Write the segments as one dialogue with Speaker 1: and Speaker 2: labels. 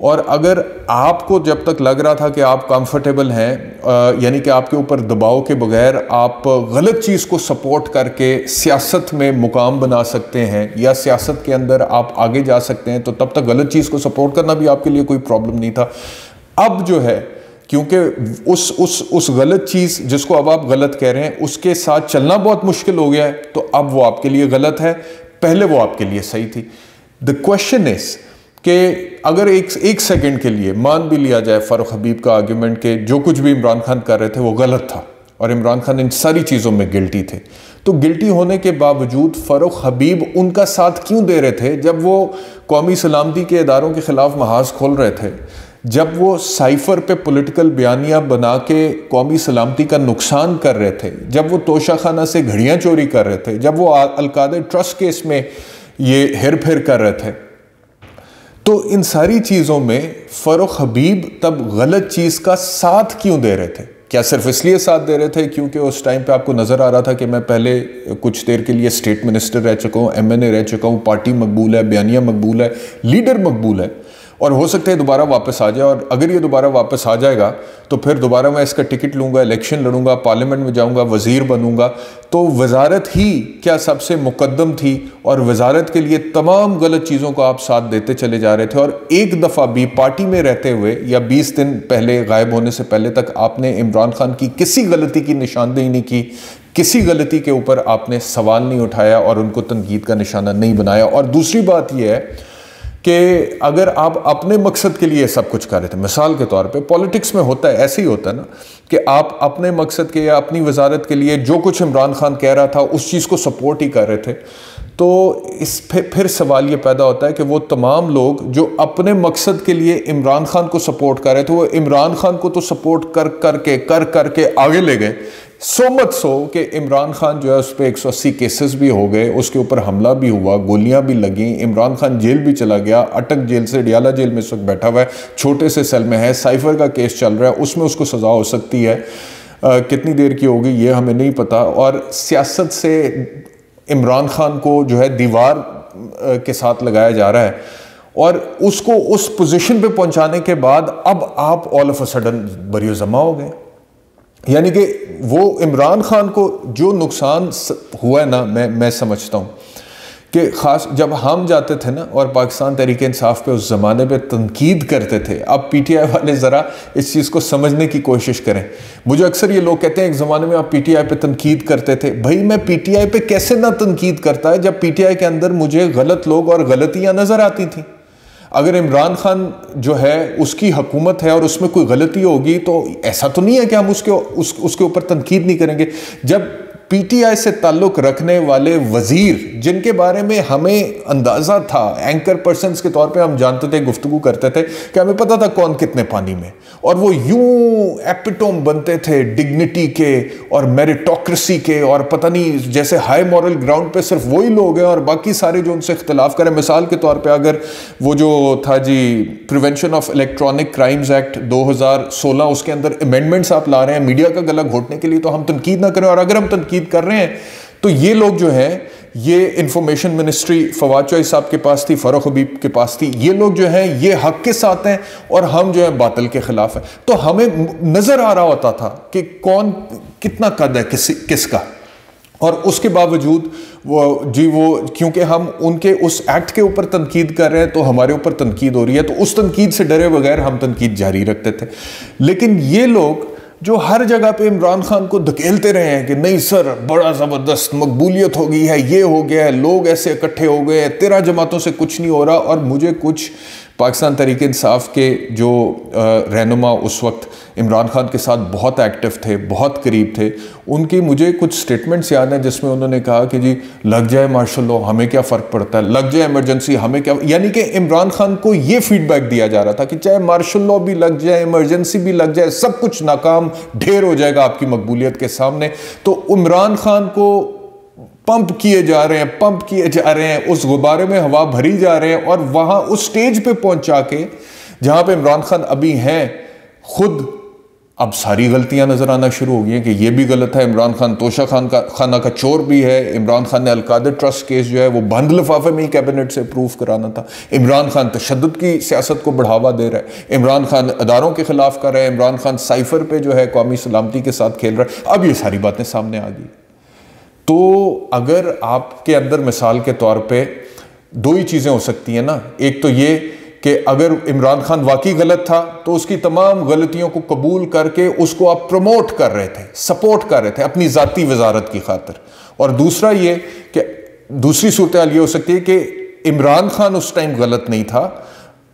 Speaker 1: اور اگر آپ کو جب تک لگ رہا تھا کہ آپ کمفرٹیبل ہیں، یعنی کہ آپ کے اوپر دباؤ کے بغیر آپ غلط چیز کو سپورٹ کر کے سیاست میں مقام بنا سکتے ہیں یا سیاست کے اندر آپ آگے جا سکتے ہیں، تو تب تک غلط چیز کو سپورٹ کرنا بھی آپ کے لیے کوئی پرابلم نہیں تھا۔ اب جو ہے کیونکہ اس غلط چیز جس کو اب آپ غلط کہہ رہے ہیں اس کے ساتھ چلنا بہت مشکل ہو گیا ہے، تو اب وہ آپ کے لیے غلط ہے، پہلے وہ آپ کے لیے صحیح تھی۔ The question is کہ اگر ایک سیکنڈ کے لیے مان بھی لیا جائے فاروق حبیب کا آرگیومنٹ کہ جو کچھ بھی عمران خان کر رہے تھے وہ غلط تھا اور عمران خان ان ساری چیزوں میں گلٹی تھے، تو گلٹی ہونے کے باوجود فاروق حبیب ان کا ساتھ کیوں دے رہے تھے جب وہ قومی سلامتی کے اداروں کے خلاف محاذ کھول رہے تھے، جب وہ سائفر پہ پولیٹیکل بیانیہ بنا کے قومی سلامتی کا نقصان کر رہے تھے، جب وہ توشہ خانہ سے گھڑیاں چوری کر رہے تھے، جب وہ القادہ ٹرسٹ کیس میں یہ ہیر پھیر کر رہے تھے، تو ان ساری چیزوں میں فاروق حبیب تب غلط چیز کا ساتھ کیوں دے رہے تھے؟ کیا صرف اس لیے ساتھ دے رہے تھے کیونکہ اس ٹائم پہ آپ کو نظر آ رہا تھا کہ میں پہلے کچھ دیر کے لیے اسٹیٹ منسٹر رہ چکا ہوں، MNA رہ چکا ہوں، پارٹی مقبول ہے، بیانیہ مقبول ہے، لیڈر مقبول ہے، اور ہو سکتا ہے دوبارہ واپس آ جائے، اور اگر یہ دوبارہ واپس آ جائے گا تو پھر دوبارہ میں اس کا ٹکٹ لوں گا، الیکشن لڑوں گا، پارلیمنٹ میں جاؤں گا، وزیر بنوں گا، تو وزارت ہی کیا سب سے مقدم تھی، اور وزارت کے لیے تمام غلط چیزوں کو آپ ساتھ دیتے چلے جا رہے تھے، اور ایک دفعہ بھی پارٹی میں رہتے ہوئے یا 20 دن پہلے غائب ہونے سے پہلے تک آپ نے عمران خان کی کسی غلطی کی نشاندہی نہیں کی، کسی غلطی کے اوپر آپ نے سوال نہیں اٹھایا اور ان کو تنقید کا نشانہ نہیں بنایا۔ اور دوسری بات یہ ہے کہ اگر آپ اپنے مقصد کے لیے سب کچھ کر رہے تھے، مثال کے طور پہ پولیٹکس میں ہوتا ہے، ایسے ہی ہوتا ہے نا کہ آپ اپنے مقصد کے یا اپنی وزارت کے لیے جو کچھ عمران خان کہہ رہا تھا اس چیز کو سپورٹ ہی کر رہے تھے، تو پھر سوال یہ پیدا ہوتا ہے کہ وہ تمام لوگ جو اپنے مقصد کے لیے عمران خان کو سپورٹ کر رہے تھے، وہ عمران خان کو تو سپورٹ کر کے آگے لے گئے، سو مت سو کہ عمران خان جو ہے اس پہ 180 کیسز بھی ہو گئے، اس کے اوپر حملہ بھی ہوا، گولیاں بھی لگیں، عمران خان جیل بھی چلا گیا، اٹک جیل سے ڈیالہ جیل میں اس وقت بیٹھا ہوا ہے، چھوٹے سے سیل میں ہے، سائفر کا کیس چل رہا ہے، اس میں اس کو سزا ہو سکتی ہے، کتنی دیر کی ہوگی یہ ہمیں نہیں پتا، اور سیاست سے عمران خان کو جو ہے دیوار کے ساتھ لگایا جا رہا ہے، اور اس کو اس پوزیشن پہ پہنچانے کے بعد اب آپ آل آف اے سڈن بری جمع ہو گئے۔ یعنی کہ وہ عمران خان کو جو نقصان ہوا ہے نا، میں سمجھتا ہوں کہ خاص جب ہم جاتے تھے نا اور پاکستان تحریک انصاف پہ اس زمانے پہ تنقید کرتے تھے، اب PTI والے ذرا اس چیز کو سمجھنے کی کوشش کریں۔ مجھے اکثر یہ لوگ کہتے ہیں ایک زمانے میں آپ PTI پہ تنقید کرتے تھے، بھائی میں PTI پہ کیسے نہ تنقید کرتا ہے جب PTI کے اندر مجھے غلط لوگ اور غلطیاں نظر آتی تھیں۔ اگر عمران خان جو ہے اس کی حکومت ہے اور اس میں کوئی غلطی ہوگی تو ایسا تو نہیں ہے کہ ہم اس کے اوپر تنقید نہیں کریں گے۔ جب PTI سے تعلق رکھنے والے وزیر جن کے بارے میں ہمیں اندازہ تھا، اینکر پرسنز کے طور پہ ہم جانتے تھے، گفتگو کرتے تھے کہ ہمیں پتہ تھا کون کتنے پانی میں، اور وہ یوں ایپیٹوم بنتے تھے ڈگنیٹی کے اور میریٹوکریسی کے، اور پتہ نہیں جیسے ہائی مورل گراؤنڈ پہ صرف وہی لوگ ہیں اور باقی سارے جو ان سے اختلاف کریں۔ مثال کے طور پہ اگر وہ جو تھا جی prevention of electronic crimes act 2016، اس کے اندر امینڈمنٹس آپ لا رہے ہیں میڈیا کا گلا گھوٹنے کے لیے، تو ہم تنقید نہ کریں، اور اگر ہم تنقید کر رہے ہیں تو یہ لوگ جو ہیں، یہ انفارمیشن منسٹری فواد چوہدری صاحب کے پاس تھی، فاروق حبیب کے پاس تھی، یہ لوگ جو ہیں یہ حق کے ساتھ ہیں اور ہم جو ہیں باطل کے خلاف ہیں، تو ہمیں نظر آ رہا ہوتا تھا کہ کون کتنا قد ہے کس کا، اور اس کے باوجود وہ کیونکہ ہم ان کے اس ایکٹ کے اوپر تنقید کر رہے ہیں تو ہمارے اوپر تنقید ہو رہی ہے، تو اس تنقید سے ڈرے بغیر ہم تنقید جاری رکھتے تھے۔ لیکن یہ لوگ جو ہر جگہ پہ عمران خان کو دھکیلتے رہے ہیں کہ نہیں سر بڑا زبردست مقبولیت ہو گئی ہے، یہ ہو گیا ہے، لوگ ایسے اکٹھے ہو گئے ہیں، 13 جماعتوں سے کچھ نہیں ہو رہا، اور مجھے کچھ پاکستان تحریک انصاف کے جو رہنما اس وقت عمران خان کے ساتھ بہت ایکٹیو تھے، بہت قریب تھے، ان کی مجھے کچھ سٹیٹمنٹس یاد ہیں جس میں انہوں نے کہا کہ جی لگ جائے مارشل لاء ہمیں کیا فرق پڑتا ہے، لگ جائے ایمرجنسی ہمیں کیا، یعنی کہ عمران خان کو یہ فیڈ بیک دیا جا رہا تھا کہ چاہے مارشل لاء بھی لگ جائے، ایمرجنسی بھی لگ جائے، سب کچھ ناکام ڈھیر ہو جائے گا آپ کی مقبولیت کے سامنے۔ تو عمران خان کو پمپ کیے جا رہے ہیں، اس غبارے میں ہوا بھری جا رہے ہیں، اور وہاں اس سٹیج پہ پہنچا کے جہاں پہ عمران خان ابھی ہیں، خود اب ساری غلطیاں نظر آنا شروع ہو گئی ہیں کہ یہ بھی غلط ہے، عمران خان توشہ خانہ کا چور بھی ہے، عمران خان نے القادر ٹرسٹ کیس جو ہے وہ بند لفافے میں ہی کیبنٹ سے اپروو کرانا تھا، عمران خان تشدد کی سیاست کو بڑھاوا دے رہا ہے، عمران خان اداروں کے خلاف کر رہا ہے، عمران خان سائفر پہ جو ہے قومی سلامتی کے ساتھ کھیل رہا ہے۔ اب یہ ساری باتیں سامنے آ گئی۔ تو اگر آپ کے اندر مثال کے طور پہ دو ہی چیزیں ہو سکتی ہیں نا، ایک تو یہ کہ اگر عمران خان واقعی غلط تھا تو اس کی تمام غلطیوں کو قبول کر کے اس کو آپ پروموٹ کر رہے تھے، سپورٹ کر رہے تھے اپنی ذاتی وزارت کی خاطر، اور دوسرا یہ کہ دوسری صورتحال یہ ہو سکتی ہے کہ عمران خان اس ٹائم غلط نہیں تھا،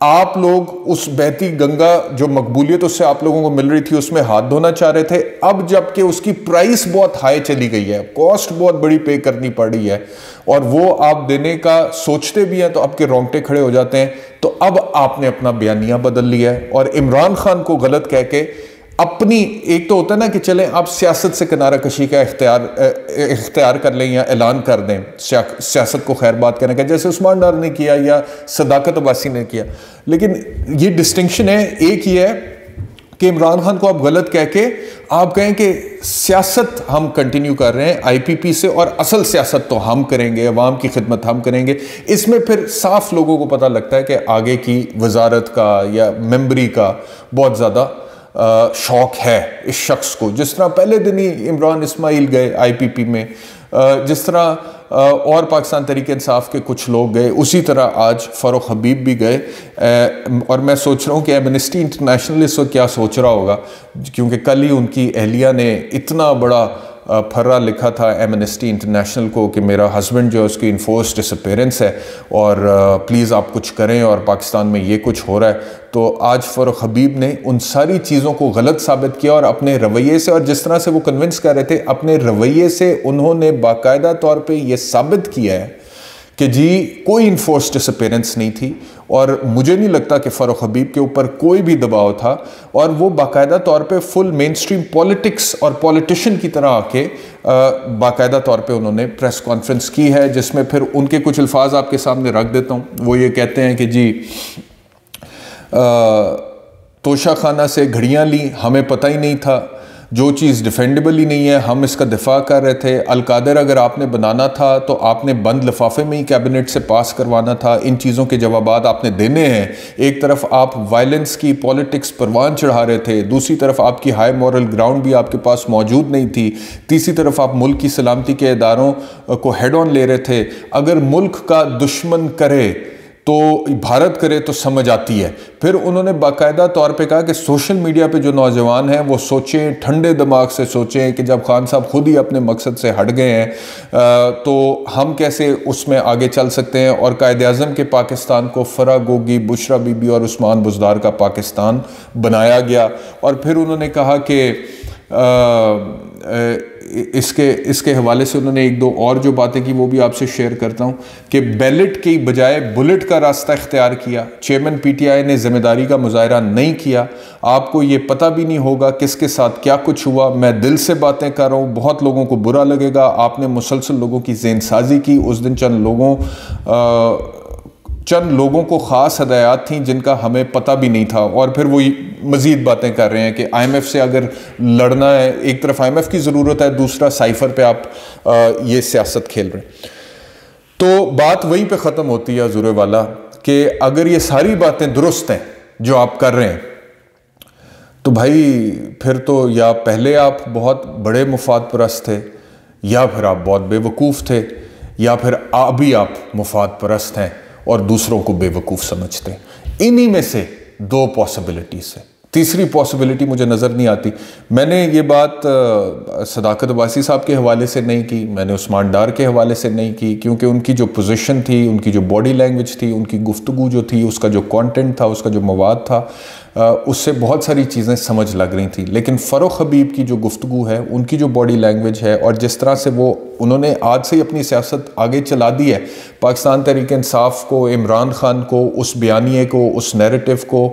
Speaker 1: آپ لوگ اس بہتی گنگا جو مقبولیت اس سے آپ لوگوں کو مل رہی تھی اس میں ہاتھ دھونا چاہ رہے تھے، اب جب کہ اس کی پرائس بہت ہائی چلی گئی ہے، کاسٹ بہت بڑی پے کرنی پڑ رہی ہے اور وہ آپ دینے کا سوچتے بھی ہیں تو اب کے رونگٹے کھڑے ہو جاتے ہیں، تو اب آپ نے اپنا بیانیہ بدل لیا ہے اور عمران خان کو غلط کہہ کے اپنی، ایک تو ہوتا ہے نا کہ چلیں آپ سیاست سے کنارہ کشی کا اختیار کر لیں یا اعلان کر دیں سیاست کو خیر بات کرنے کا، جیسے عثمان ڈار نے کیا یا صداقت عباسی نے کیا، لیکن یہ ڈسٹنکشن ہے، ایک یہ ہے کہ عمران خان کو آپ غلط کہہ کے آپ کہیں کہ سیاست ہم کنٹینیو کر رہے ہیں آئی پی پی سے، اور اصل سیاست تو ہم کریں گے، عوام کی خدمت ہم کریں گے، اس میں پھر صاف لوگوں کو پتہ لگتا ہے کہ آگے کی وزارت کا یا ممبری کا بہت زیادہ شوق ہے اس شخص کو، جس طرح پہلے دن ہی عمران اسماعیل گئے آئی پی پی میں، جس طرح اور پاکستان تحریک انصاف کے کچھ لوگ گئے، اسی طرح آج فاروق حبیب بھی گئے، اور میں سوچ رہا ہوں کہ ایمنسٹی انٹرنیشنل اس وقت کیا سوچ رہا ہوگا، کیونکہ کل ہی ان کی اہلیہ نے اتنا بڑا پھرا لکھا تھا ایمنسٹی انٹرنیشنل کو کہ میرا ہسبینڈ جو ہے اس کی انفورسڈ ڈس اپیرنس ہے اور پلیز آپ کچھ کریں اور پاکستان میں یہ کچھ ہو رہا ہے۔ تو آج فاروق حبیب نے ان ساری چیزوں کو غلط ثابت کیا اور اپنے رویے سے، اور جس طرح سے وہ کنونس کر رہے تھے، اپنے رویے سے انہوں نے باقاعدہ طور پہ یہ ثابت کیا ہے کہ جی کوئی انفورسڈ ڈس اپیرنس نہیں تھی، اور مجھے نہیں لگتا کہ فاروق حبیب کے اوپر کوئی بھی دباؤ تھا، اور وہ باقاعدہ طور پہ فل مین سٹریم پولیٹکس اور پولیٹیشن کی طرح آ کے باقاعدہ طور پہ انہوں نے پریس کانفرنس کی ہے، جس میں پھر ان کے کچھ الفاظ آپ کے سامنے رکھ دیتا ہوں۔ وہ یہ کہتے ہیں کہ جی توشہ خانہ سے گھڑیاں لیں، ہمیں پتہ ہی نہیں تھا، جو چیز ڈیفینڈیبل ہی نہیں ہے ہم اس کا دفاع کر رہے تھے، القادر اگر آپ نے بنانا تھا تو آپ نے بند لفافے میں ہی کیبنٹ سے پاس کروانا تھا، ان چیزوں کے جوابات آپ نے دینے ہیں۔ ایک طرف آپ وائلنس کی پولیٹکس پروان چڑھا رہے تھے، دوسری طرف آپ کی ہائی مورل گراؤنڈ بھی آپ کے پاس موجود نہیں تھی، تیسری طرف آپ ملک کی سلامتی کے اداروں کو ہیڈ آن لے رہے تھے۔ اگر ملک کا دشمن کرے تو بھارت کرے تو سمجھ آتی ہے۔ پھر انہوں نے باقاعدہ طور پہ کہا کہ سوشل میڈیا پہ جو نوجوان ہیں وہ سوچیں، ٹھنڈے دماغ سے سوچیں کہ جب خان صاحب خود ہی اپنے مقصد سے ہٹ گئے ہیں تو ہم کیسے اس میں آگے چل سکتے ہیں، اور قائد اعظم کے پاکستان کو فرح گوگی، بشرا بی بی اور عثمان بزدار کا پاکستان بنایا گیا۔ اور پھر انہوں نے کہا کہ اس کے حوالے سے انہوں نے ایک دو اور جو باتیں کی وہ بھی آپ سے شیئر کرتا ہوں کہ بیلٹ کی بجائے بلٹ کا راستہ اختیار کیا، چیئرمین پی ٹی آئی نے ذمہ داری کا مظاہرہ نہیں کیا، آپ کو یہ پتہ بھی نہیں ہوگا کس کے ساتھ کیا کچھ ہوا، میں دل سے باتیں کر رہا ہوں، بہت لوگوں کو برا لگے گا، آپ نے مسلسل لوگوں کی ذہن سازی کی، اس دن چند لوگوں کو خاص ہدایات تھیں جن کا ہمیں پتہ بھی نہیں تھا، اور پھر وہ مزید باتیں کر رہے ہیں کہ آئی ایم ایف سے اگر لڑنا ہے، ایک طرف آئی ایم ایف کی ضرورت ہے، دوسرا سائفر پہ آپ یہ سیاست کھیل رہے ہیں۔ تو بات وہیں پہ ختم ہوتی ہے حضور والا کہ اگر یہ ساری باتیں درست ہیں جو آپ کر رہے ہیں تو بھائی پھر تو یا پہلے آپ بہت بڑے مفاد پرست تھے، یا پھر آپ بہت بے وقوف تھے، یا پھر ابھی آپ مفاد پرست ہیں اور دوسروں کو بے وقوف سمجھتے ہیں۔ انہی میں سے دو پاسبلٹیز ہیں، تیسری پاسبلٹی مجھے نظر نہیں آتی۔ میں نے یہ بات صداقت عباسی صاحب کے حوالے سے نہیں کی، میں نے عثمان ڈار کے حوالے سے نہیں کی، کیونکہ ان کی جو پوزیشن تھی، ان کی جو باڈی لینگویج تھی، ان کی گفتگو جو تھی، اس کا جو کانٹینٹ تھا، اس کا جو مواد تھا، اس سے بہت ساری چیزیں سمجھ لگ رہی تھیں۔ لیکن فاروق حبیب کی جو گفتگو ہے، ان کی جو باڈی لینگویج ہے، اور جس طرح سے انہوں نے آج سے ہی اپنی سیاست آگے چلا دی ہے، پاکستان تحریک انصاف کو، عمران خان کو، اس بیانیے کو، اس نیریٹو کو،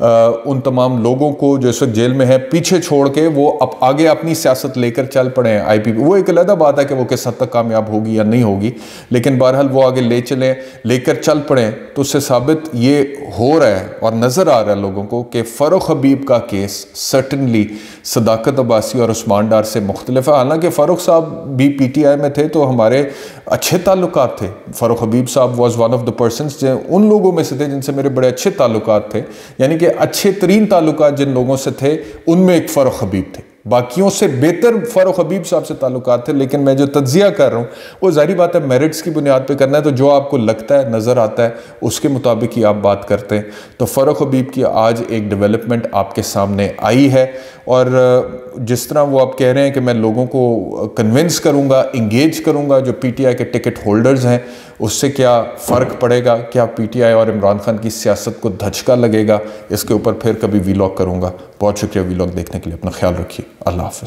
Speaker 1: ان تمام لوگوں کو جو اس وقت جیل میں ہیں پیچھے چھوڑ کے وہ اب آگے اپنی سیاست لے کر چل پڑے ہیں آئی پی پی۔ وہ ایک علیحدہ بات ہے کہ وہ کس حد تک کامیاب ہوگی یا نہیں ہوگی، لیکن بہرحال وہ آگے لے کر چل پڑے، تو اس سے ثابت یہ ہو رہا ہے اور نظر آ رہا ہے لوگوں کو کہ فاروق حبیب کا کیس سرٹنلی صداقت عباسی اور عثمان ڈار سے مختلف ہے. حالانکہ فاروق صاحب بھی پی ٹی آئی میں تھے تو ہمارے اچھے تعلقات تھے. فاروق حبیب صاحب was one of the persons ان لوگوں میں سے تھے جن سے میرے بڑے اچھے تعلقات تھے. یعنی کہ اچھے ترین تعلقات جن لوگوں سے تھے ان میں ایک فاروق حبیب تھے. باقیوں سے بہتر فاروق حبیب صاحب سے تعلقات تھے. لیکن میں جو تجزیہ کر رہا ہوں وہ ظاہری بات ہے میرٹس کی بنیاد پہ کرنا ہے. تو جو آپ کو لگتا ہے نظر آتا ہے اس کے مطابق ہی آپ بات کرتے ہیں. تو فاروق حبیب کی آج ایک ڈیولپمنٹ آپ کے سامنے آئی ہے اور جس طرح وہ آپ کہہ رہے ہیں کہ میں لوگوں کو کنونس کروں گا, انگیج کروں گا, جو پی ٹی آئی کے ٹکٹ ہولڈرز ہیں اس سے کیا فرق پڑے گا, کیا پی ٹی آئی اور عمران خان کی سیاست کو دھچکا لگے گا, اس کے اوپر پھر کبھی ویلاگ کروں گا. بہت شکریہ ویلاگ دیکھنے کے لیے. اپنا خیال رکھیے. اللہ حافظ.